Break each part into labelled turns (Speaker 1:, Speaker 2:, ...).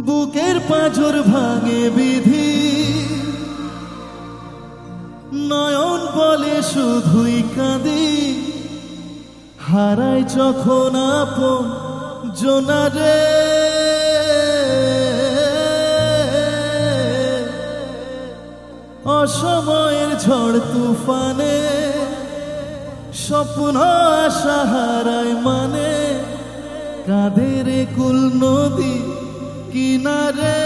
Speaker 1: বুকের পাঁজর ভাঙে বিধি, নয়ন বলে শুধুই কাঁদি, হারাই যখন আপন জোনারে। অসময়ের ঝড় তুফানে স্বপ্ন আশা হারায় মানে, কাঁধের কুল নদী কিনারে।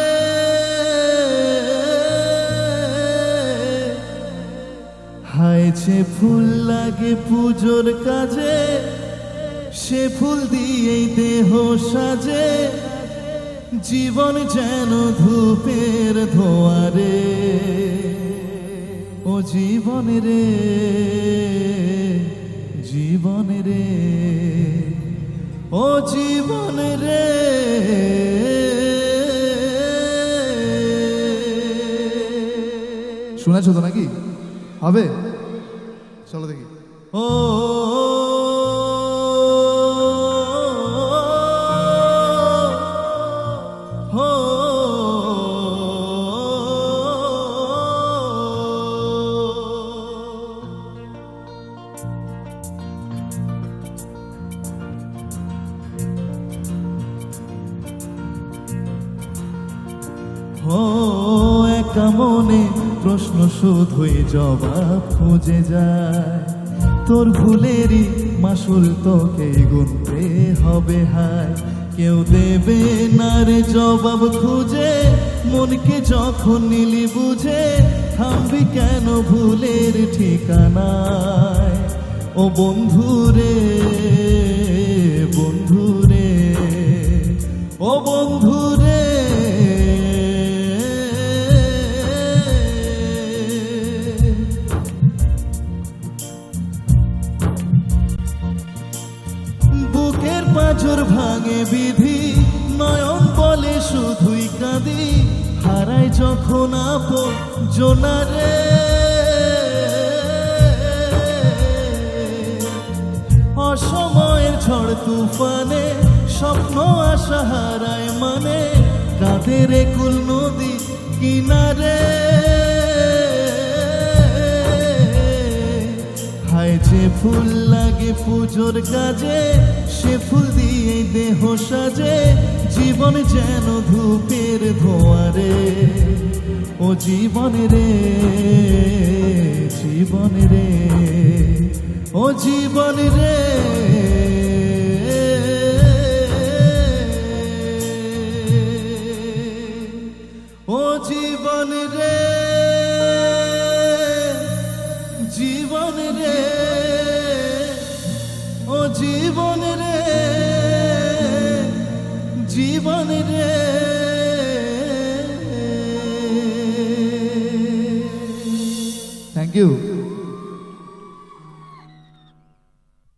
Speaker 1: হায়ছে ফুল লাগে পুজোর কাজে, সে ফুল দিয়েই দেহ সাজে, জীবন যেন ধূপের ধোয়ারে। ও জীবন রে, জীবন রে, ও জীবন রে।
Speaker 2: শুনেছো তো নাকি? হবে, চলো দেখি।
Speaker 1: ও একা মনে প্রশ্ন শুধুই জবাব খুঁজে যায়, তোর ভুলেরই মাসুল তোকে গুনতে হবে হায়। কেউ দেবে না রে জবাব খুঁজে, মনকে যখন নিলি বুঝে, থামবি কেন ভুলের ঠিকানায়। ও বন্ধুরে, বন্ধুরে, ও বন্ধুরে। বুকের পাঁজর ভাঙে বিধি, নয়ন বলে শুধুই কাঁদি, হারাই যখন আপন জোনারে। অসময়ের ঝড় তুফানে স্বপ্ন আশা হারায় মানে, কাঁধের কুল নদী কিনারে। হায় যে ফুল লাগে পুজোর কাজে, সে ফুল দিয়ে দেহ সাজে, জীবন যেন ধূপের ধোয়ারে। ও জীবন রে, জীবন রে, ও জীবন রে। ও জীবন রে, জীবন রে, ও জীবন রে, জীবন রে।
Speaker 2: Thank you.